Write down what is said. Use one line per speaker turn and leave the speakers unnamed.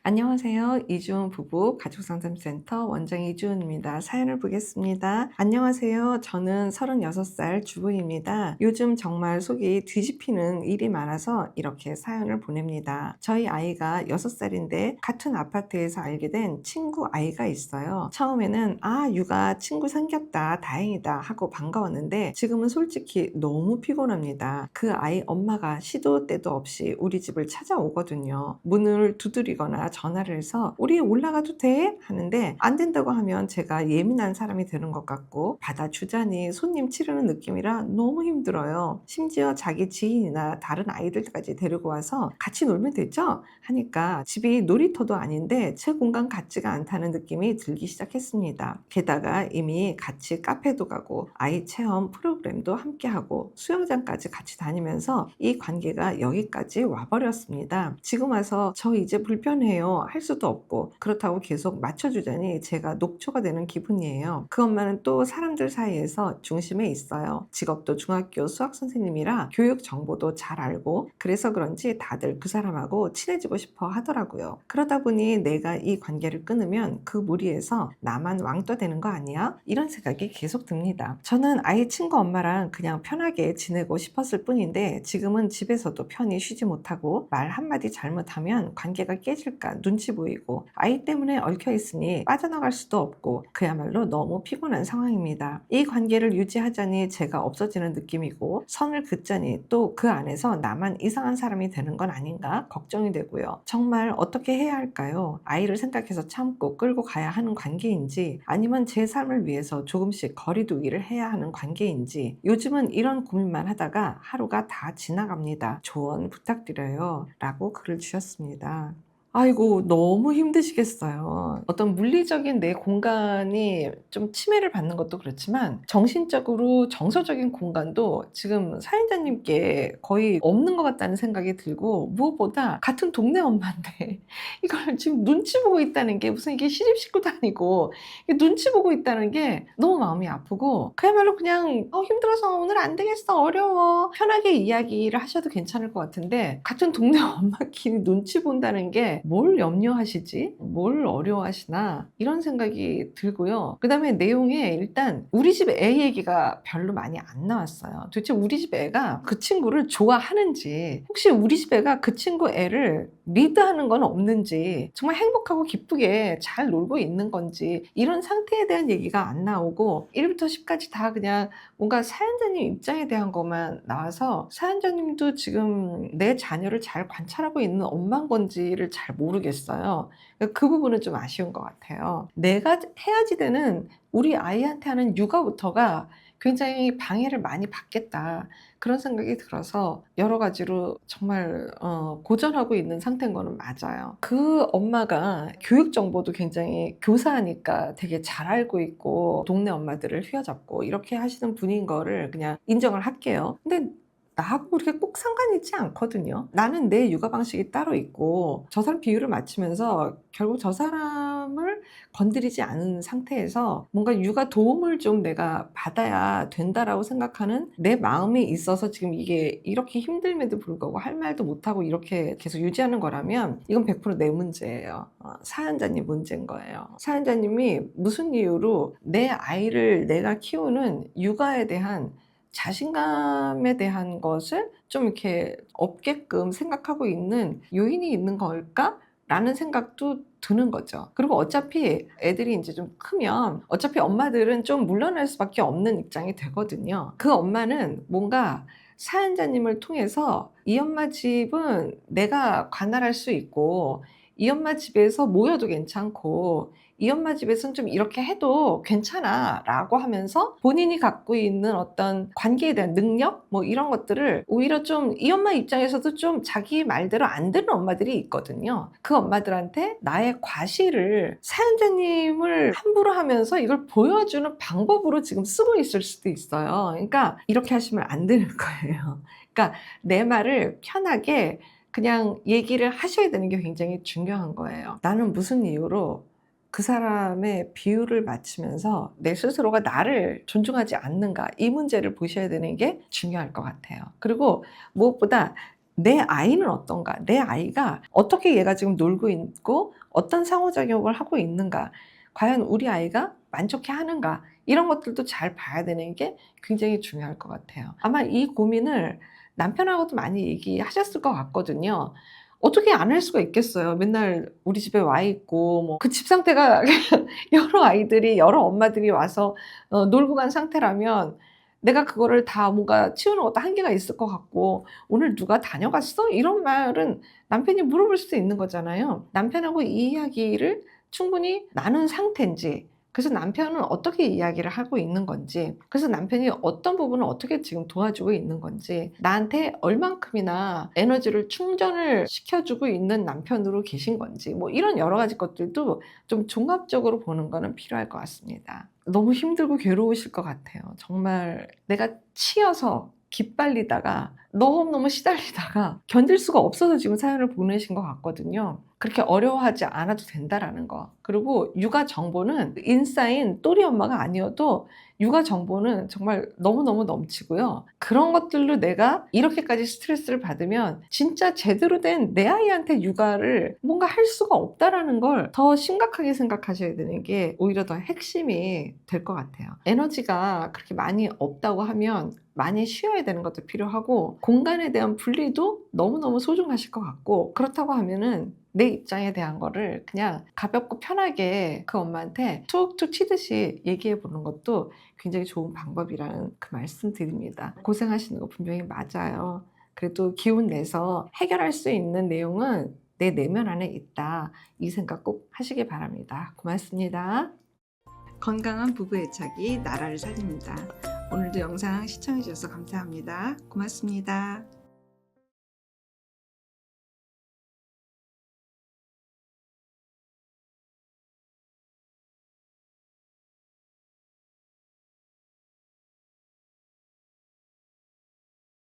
안녕하세요. 이주은 부부 가족상담센터 원장 이주은입니다. 사연을 보겠습니다. 안녕하세요. 저는 36살 주부입니다. 요즘 정말 속이 뒤집히는 일이 많아서 이렇게 사연을 보냅니다. 저희 아이가 6살인데 같은 아파트에서 알게 된 친구 아이가 있어요. 처음에는 육아 친구 생겼다 다행이다 하고 반가웠는데 지금은 솔직히 너무 피곤합니다. 그 아이 엄마가 시도 때도 없이 우리 집을 찾아오거든요. 문을 두드리거나 전화를 해서 우리 올라가도 돼? 하는데 안 된다고 하면 제가 예민한 사람이 되는 것 같고 받아주자니 손님 치르는 느낌이라 너무 힘들어요. 심지어 자기 지인이나 다른 아이들까지 데리고 와서 같이 놀면 되죠? 하니까 집이 놀이터도 아닌데 제 공간 같지가 않다는 느낌이 들기 시작했습니다. 게다가 이미 같이 카페도 가고 아이 체험 프로그램도 함께하고 수영장까지 같이 다니면서 이 관계가 여기까지 와버렸습니다. 지금 와서 저 이제 불편해요 할 수도 없고 그렇다고 계속 맞춰주자니 제가 녹초가 되는 기분이에요. 그 엄마는 또 사람들 사이에서 중심에 있어요. 직업도 중학교 수학 선생님이라 교육 정보도 잘 알고 그래서 그런지 다들 그 사람하고 친해지고 싶어 하더라고요. 그러다 보니 내가 이 관계를 끊으면 그 무리에서 나만 왕따 되는 거 아니야? 이런 생각이 계속 듭니다. 저는 아이 친구 엄마랑 그냥 편하게 지내고 싶었을 뿐인데 지금은 집에서도 편히 쉬지 못하고 말 한마디 잘못하면 관계가 깨질까 눈치 보이고 아이 때문에 얽혀 있으니 빠져나갈 수도 없고 그야말로 너무 피곤한 상황입니다. 이 관계를 유지하자니 제가 없어지는 느낌이고 선을 긋자니 또 그 안에서 나만 이상한 사람이 되는 건 아닌가 걱정이 되고요. 정말 어떻게 해야 할까요? 아이를 생각해서 참고 끌고 가야 하는 관계인지 아니면 제 삶을 위해서 조금씩 거리두기를 해야 하는 관계인지 요즘은 이런 고민만 하다가 하루가 다 지나갑니다. 조언 부탁드려요 라고 글을 주셨습니다. 아이고 너무 힘드시겠어요. 어떤 물리적인 내 공간이 좀 침해를 받는 것도 그렇지만 정신적으로 정서적인 공간도 지금 사연자님께 거의 없는 것 같다는 생각이 들고 무엇보다 같은 동네 엄마인데 이걸 지금 눈치 보고 있다는 게 무슨 이게 시집 식구도 아니고 눈치 보고 있다는 게 너무 마음이 아프고 그야말로 그냥 힘들어서 오늘 안 되겠어 어려워 편하게 이야기를 하셔도 괜찮을 것 같은데 같은 동네 엄마끼리 눈치 본다는 게 뭘 염려하시지? 뭘 어려워하시나? 이런 생각이 들고요. 그 다음에 내용에 일단 우리 집 애 얘기가 별로 많이 안 나왔어요. 도대체 우리 집 애가 그 친구를 좋아하는지 혹시 우리 집 애가 그 친구 애를 리드하는 건 없는지 정말 행복하고 기쁘게 잘 놀고 있는 건지 이런 상태에 대한 얘기가 안 나오고 1부터 10까지 다 그냥 뭔가 사연자님 입장에 대한 것만 나와서 사연자님도 지금 내 자녀를 잘 관찰하고 있는 엄마인 건지를 잘 모르겠어요. 그 부분은 좀 아쉬운 것 같아요. 내가 해야지 되는 우리 아이한테 하는 육아부터가 굉장히 방해를 많이 받겠다. 그런 생각이 들어서 여러 가지로 정말 고전하고 있는 상태인 거는 맞아요. 그 엄마가 교육 정보도 굉장히 교사니까 되게 잘 알고 있고 동네 엄마들을 휘어잡고 이렇게 하시는 분인 거를 그냥 인정을 할게요. 근데 나하고 그렇게 꼭 상관 있지 않거든요. 나는 내 육아 방식이 따로 있고 저 사람 비율을 맞추면서 결국 저 사람을 건드리지 않은 상태에서 뭔가 육아 도움을 좀 내가 받아야 된다라고 생각하는 내 마음이 있어서 지금 이게 이렇게 힘들면도 불구하고 할 말도 못하고 이렇게 계속 유지하는 거라면 이건 100%내 문제예요. 사연자님 문제인 거예요. 사연자님이 무슨 이유로 내 아이를 내가 키우는 육아에 대한 자신감에 대한 것을 좀 이렇게 없게끔 생각하고 있는 요인이 있는 걸까? 라는 생각도 드는 거죠. 그리고 어차피 애들이 이제 좀 크면 어차피 엄마들은 좀 물러날 수밖에 없는 입장이 되거든요. 그 엄마는 뭔가 사연자님을 통해서 이 엄마 집은 내가 관할할 수 있고 이 엄마 집에서 모여도 괜찮고 이 엄마 집에서는 좀 이렇게 해도 괜찮아 라고 하면서 본인이 갖고 있는 어떤 관계에 대한 능력 뭐 이런 것들을 오히려 좀 이 엄마 입장에서도 좀 자기 말대로 안 되는 엄마들이 있거든요. 그 엄마들한테 나의 과실을 사연자님을 함부로 하면서 이걸 보여주는 방법으로 지금 쓰고 있을 수도 있어요. 그러니까 이렇게 하시면 안 되는 거예요. 그러니까 내 말을 편하게 그냥 얘기를 하셔야 되는 게 굉장히 중요한 거예요. 나는 무슨 이유로 그 사람의 비율을 맞추면서 내 스스로가 나를 존중하지 않는가 이 문제를 보셔야 되는 게 중요할 것 같아요. 그리고 무엇보다 내 아이는 어떤가? 내 아이가 어떻게 얘가 지금 놀고 있고 어떤 상호작용을 하고 있는가? 과연 우리 아이가 만족해 하는가? 이런 것들도 잘 봐야 되는 게 굉장히 중요할 것 같아요. 아마 이 고민을 남편하고도 많이 얘기하셨을 것 같거든요. 어떻게 안 할 수가 있겠어요. 맨날 우리 집에 와 있고 뭐 그 집 상태가 여러 아이들이 여러 엄마들이 와서 놀고 간 상태라면 내가 그거를 다 뭔가 치우는 것도 한계가 있을 것 같고 "오늘 누가 다녀갔어?" 이런 말은 남편이 물어볼 수도 있는 거잖아요. 남편하고 이 이야기를 충분히 나눈 상태인지, 그래서 남편은 어떻게 이야기를 하고 있는 건지, 그래서 남편이 어떤 부분을 어떻게 지금 도와주고 있는 건지, 나한테 얼만큼이나 에너지를 충전을 시켜주고 있는 남편으로 계신 건지, 뭐 이런 여러 가지 것들도 좀 종합적으로 보는 거는 필요할 것 같습니다. 너무 힘들고 괴로우실 것 같아요. 정말 내가 치여서 기빨리다가 너무너무 시달리다가 견딜 수가 없어서 지금 사연을 보내신 것 같거든요. 그렇게 어려워하지 않아도 된다라는 거. 그리고 육아 정보는 인싸인 또리 엄마가 아니어도 육아 정보는 정말 너무너무 넘치고요. 그런 것들로 내가 이렇게까지 스트레스를 받으면 진짜 제대로 된 내 아이한테 육아를 뭔가 할 수가 없다라는 걸 더 심각하게 생각하셔야 되는 게 오히려 더 핵심이 될 것 같아요. 에너지가 그렇게 많이 없다고 하면 많이 쉬어야 되는 것도 필요하고, 공간에 대한 분리도 너무너무 소중하실 것 같고, 그렇다고 하면은 내 입장에 대한 거를 그냥 가볍고 편하게 그 엄마한테 툭툭 치듯이 얘기해 보는 것도 굉장히 좋은 방법이라는 그 말씀 드립니다. 고생하시는 거 분명히 맞아요. 그래도 기운 내서 해결할 수 있는 내용은 내 내면 안에 있다. 이 생각 꼭 하시기 바랍니다. 고맙습니다. 건강한 부부 애착이 나라를 살립니다. 오늘도 영상 시청해 주셔서 감사합니다. 고맙습니다.